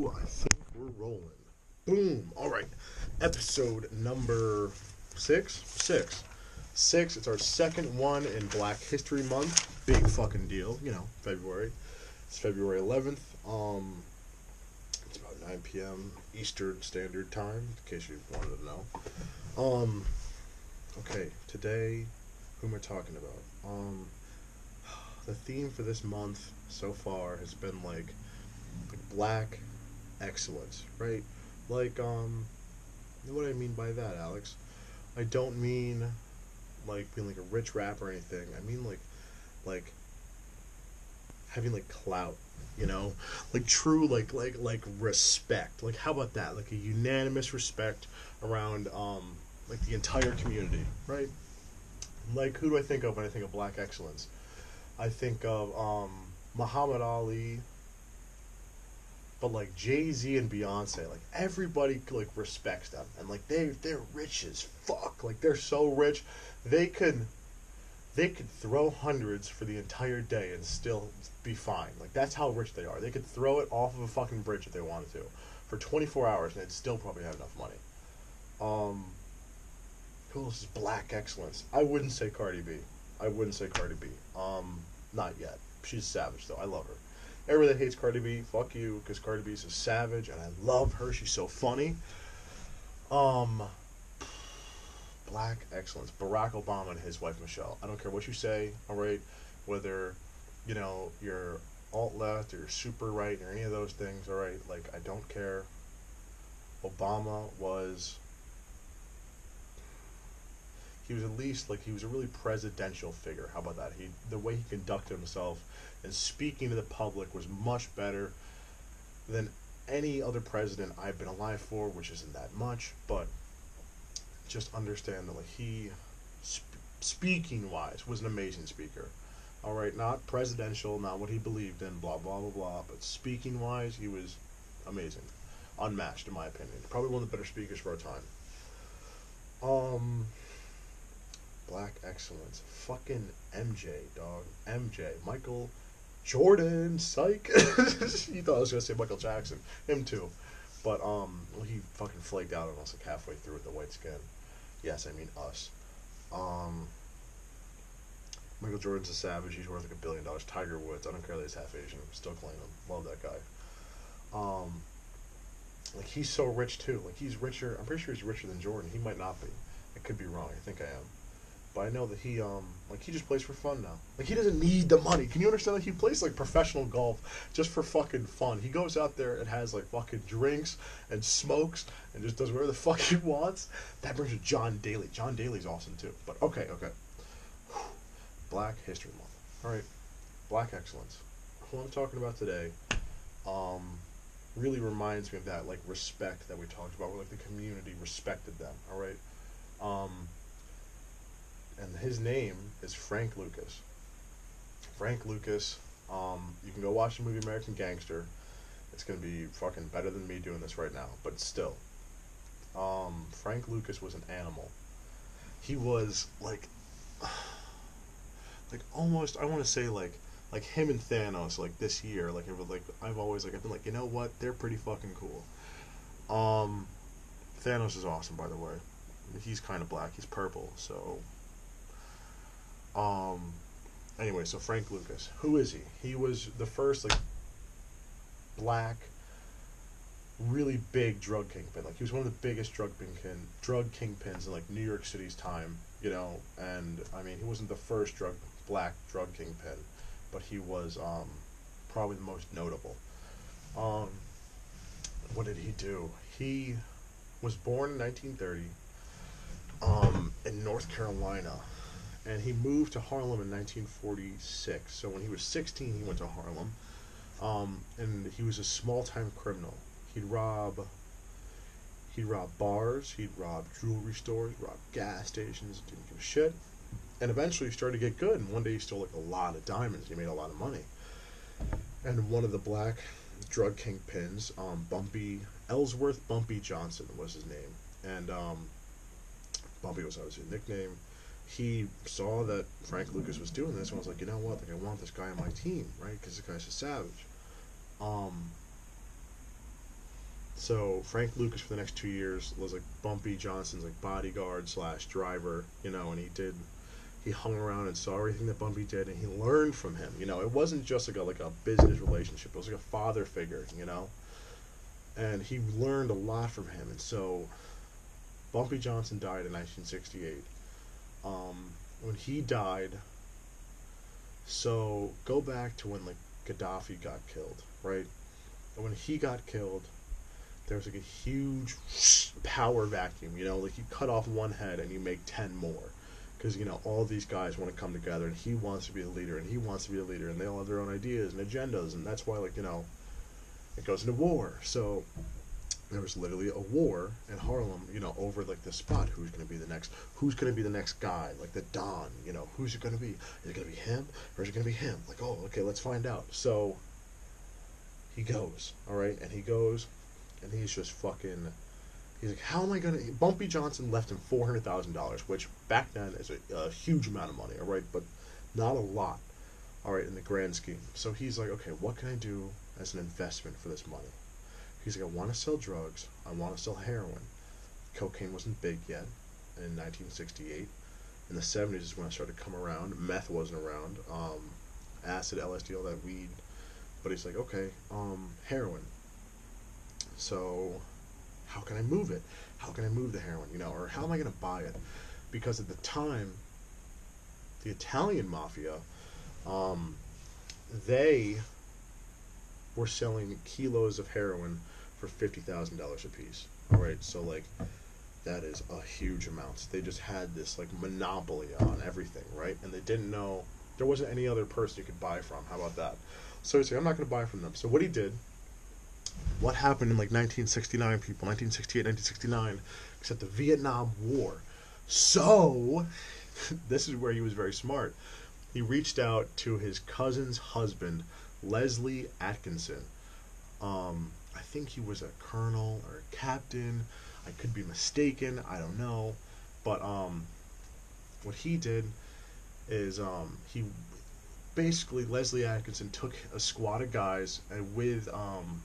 2. I think we're rolling. Boom. All right. Episode number 6. 6. 6. It's our second one in Black History Month. Big fucking deal. February. It's February 11th. It's about 9 p.m. Eastern Standard Time, in case you wanted to know. Okay. Today, who am I talking about? The theme for this month so far has been like black excellence, right? Like, what do I mean by that, Alex? I don't mean like being like a rich rapper or anything. I mean like having like clout, like true like respect. Like how about that? Like a unanimous respect around like the entire community, right? Like who do I think of when I think of black excellence? I think of Muhammad Ali, but like Jay-Z and Beyonce, like everybody like respects them, and like they're rich as fuck. Like they're so rich, they could throw hundreds for the entire day and still be fine. Like that's how rich they are. They could throw it off of a fucking bridge if they wanted to for 24 hours and they'd still probably have enough money. Who else is black excellence? I wouldn't say Cardi B. Not yet. She's savage though. I love her. Everybody that hates Cardi B, fuck you, because Cardi B is a savage, and I love her. She's so funny. Black excellence. Barack Obama and his wife Michelle. I don't care what you say. All right, whether you're alt left or you're super right or any of those things. All right, like I don't care. Obama was. He was at least like he was a really presidential figure. How about that? The way he conducted himself and speaking to the public was much better than any other president I've been alive for, which isn't that much. But just understand that like he, speaking wise, was an amazing speaker. All right, not presidential, not what he believed in, blah blah blah blah. But speaking wise, he was amazing, unmatched in my opinion. Probably one of the better speakers for our time. Black excellence. Fucking MJ, dog. MJ. Michael Jordan. Psych. You thought I was going to say Michael Jackson. Him too. But, he fucking flaked out on us like halfway through with the white skin. Yes, I mean us. Michael Jordan's a savage. He's worth like $1 billion. Tiger Woods. I don't care that he's half Asian. Still claim him. Love that guy. Like he's so rich too. Like he's richer. I'm pretty sure he's richer than Jordan. He might not be. I could be wrong. I think I am. But I know that he just plays for fun now. Like he doesn't need the money. Can you understand that he plays like professional golf just for fucking fun? He goes out there and has like fucking drinks and smokes and just does whatever the fuck he wants. That brings up John Daly. John Daly's awesome too. But okay. Black History Month. All right, black excellence. Who I'm talking about today, really reminds me of that like respect that we talked about, where like the community respected them. All right. And his name is Frank Lucas. Frank Lucas. You can go watch the movie American Gangster. It's gonna be fucking better than me doing this right now, but still. Frank Lucas was an animal. He was like almost. I want to say like him and Thanos like this year. Like it was like I've always like I've been like, you know what? They're pretty fucking cool. Thanos is awesome, by the way. He's kind of black. He's purple, so. Anyway, so Frank Lucas. Who is he? He was the first, like, black, really big drug kingpin. Like, he was one of the biggest drug kingpins in, like, New York City's time, and, I mean, he wasn't the first black drug kingpin, but he was, probably the most notable. What did he do? He was born in 1930, in North Carolina. And he moved to Harlem in 1946. So when he was 16, he went to Harlem. And he was a small-time criminal. He'd rob bars, he'd rob jewelry stores, rob gas stations, didn't give a shit. And eventually he started to get good. And one day he stole like a lot of diamonds. He made a lot of money. And one of the black drug kingpins, Bumpy Johnson was his name. And Bumpy was obviously a nickname. He saw that Frank Lucas was doing this and was like, you know what, like I want this guy on my team, right? Because this guy's a savage. So Frank Lucas for the next 2 years was like Bumpy Johnson's like bodyguard slash driver, and he hung around and saw everything that Bumpy did, and he learned from him. It wasn't just like a business relationship; it was like a father figure. And he learned a lot from him. And so Bumpy Johnson died in 1968. When he died, so go back to when like Gaddafi got killed, right? And when he got killed, there was like a huge power vacuum. Like you cut off one head and you make 10 more, because all these guys want to come together, and he wants to be the leader, and he wants to be the leader, and they all have their own ideas and agendas, and that's why it goes into war. So there was literally a war in Harlem, over like the spot. Who's going to be the next guy, like the Don, who's it going to be? Is it going to be him, or is it going to be him? Like, oh, okay, let's find out. So he goes, all right, and he goes, and he's just fucking, he's like, how am I going to, Bumpy Johnson left him $400,000, which back then is a huge amount of money, all right, but not a lot, all right, in the grand scheme. So he's like, okay, what can I do as an investment for this money? He's like, I want to sell drugs. I want to sell heroin. Cocaine wasn't big yet in 1968. In the 70s is when it started to come around. Meth wasn't around. Acid, LSD, all that weed. But he's like, okay, heroin. So how can I move it? How can I move the heroin? Or how am I going to buy it? Because at the time, the Italian mafia, they were selling kilos of heroin for $50,000 a piece. All right, so like that is a huge amount. They just had this like monopoly on everything, right? And they didn't know, there wasn't any other person you could buy from. How about that? So he's like, I'm not going to buy from them. So what he did, what happened in like 1969, people, 1968, 1969, except the Vietnam War. So this is where he was very smart. He reached out to his cousin's husband, Leslie Atkinson. I think he was a colonel or a captain. I could be mistaken. I don't know. But what he did is he basically, Leslie Atkinson took a squad of guys with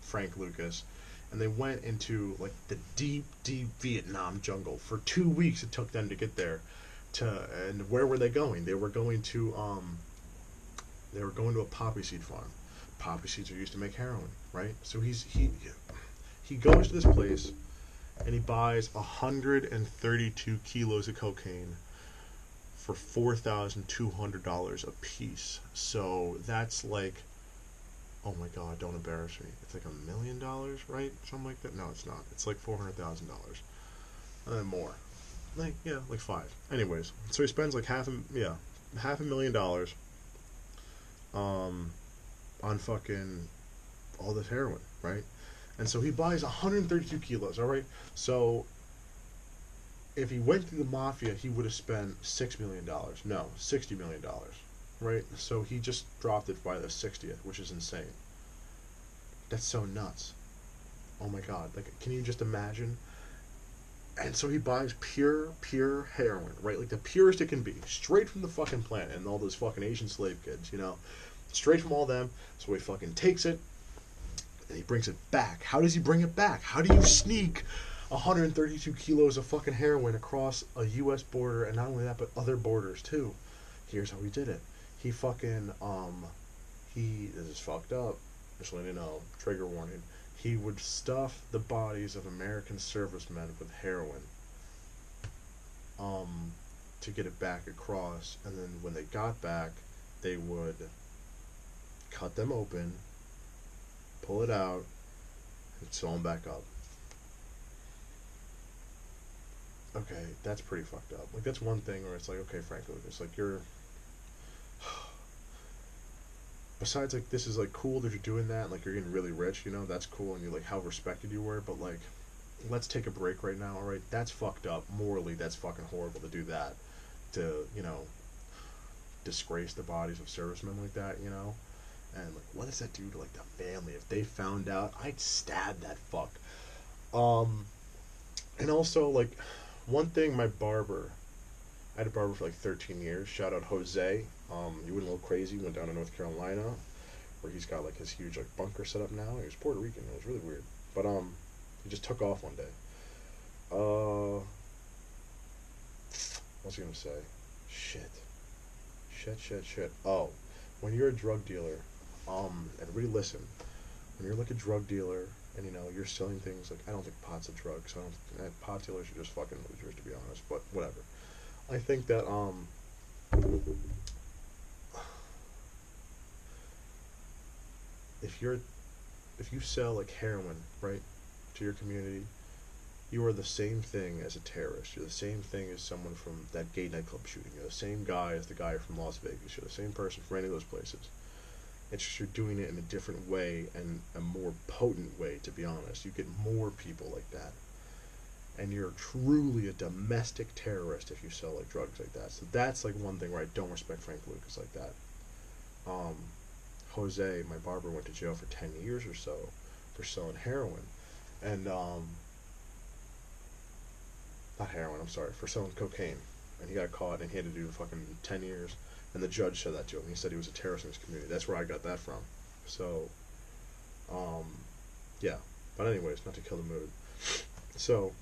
Frank Lucas, and they went into like the deep Vietnam jungle. For 2 weeks it took them to get there. And where were they going? They were going to a poppy seed farm. Poppy seeds are used to make heroin, right? So he goes to this place, and he buys 132 kilos of cocaine for $4,200 a piece. So that's like, oh my god, don't embarrass me. It's like $1 million, right? Something like that. No, it's not. It's like $400,000, and then more. Like five. Anyways, so he spends like $500,000, on fucking all this heroin, right? And so he buys 132 kilos, all right? So if he went through the mafia, he would have spent $6 million. No, $60 million, right? So he just dropped it by the 60th, which is insane. That's so nuts. Oh my god, like, can you just imagine? And so he buys pure heroin, right? Like the purest it can be, straight from the fucking plant, and all those fucking Asian slave kids, straight from all them. So he fucking takes it, and he brings it back. How does he bring it back? How do you sneak 132 kilos of fucking heroin across a U.S. border, and not only that, but other borders too? Here's how he did it. He fucking, this is fucked up. Just letting you know, trigger warning. He would stuff the bodies of American servicemen with heroin, to get it back across, and then when they got back, they would cut them open, pull it out, and sew them back up. Okay, that's pretty fucked up. Like, that's one thing where it's like, okay, Frank Lucas, like, you're... Besides, like, this is, like, cool that you're doing that, like, you're getting really rich, that's cool, and you're, like, how respected you were, but, like, let's take a break right now, alright? That's fucked up. Morally, that's fucking horrible to do that. To, disgrace the bodies of servicemen like that, And, like, what does that do to, like, the family? If they found out, I'd stab that fuck. And also, like, one thing, my barber, I had a barber for, like, 13 years. Shout out Jose. He went a little crazy, went down to North Carolina, where he's got, like, his huge, like, bunker set up now. He was Puerto Rican. It was really weird. But, He just took off one day. What was I gonna say? Shit. Oh, when you're a drug dealer, everybody listen. When you're like a drug dealer and you're selling things like, I don't think pot's a drug, so I don't. Pot dealers are just fucking losers, to be honest. But whatever. I think that if you sell like heroin, right, to your community, you are the same thing as a terrorist. You're the same thing as someone from that gay nightclub shooting. You're the same guy as the guy from Las Vegas. You're the same person from any of those places. It's just you're doing it in a different way and a more potent way, to be honest. You get more people like that. And you're truly a domestic terrorist if you sell like drugs like that. So that's like one thing where I don't respect Frank Lucas like that. Jose, my barber, went to jail for 10 years or so for selling heroin. And not heroin, I'm sorry, for selling cocaine. And he got caught and he had to do fucking 10 years. And the judge said that to him. He said he was a terrorist in his community. That's where I got that from. So, yeah. But anyways, not to kill the mood. So,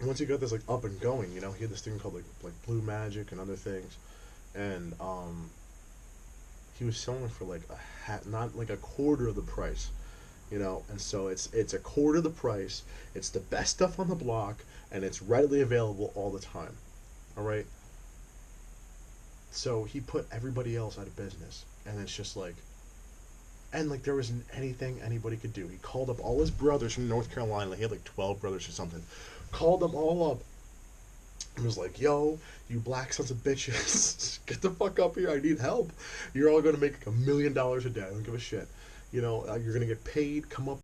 once he got this like up and going, he had this thing called like Blue Magic and other things. And he was selling it for like not like a quarter of the price. And so it's a quarter of the price. It's the best stuff on the block, and it's readily available all the time. All right. So he put everybody else out of business, and it's just like, and like there wasn't anything anybody could do. He called up all his brothers from North Carolina. He had like 12 brothers or something. Called them all up and was like, "Yo, you black sons of bitches, get the fuck up here. I need help. You're all gonna make like $1 million a day. I don't give a shit. You're gonna get paid. Come up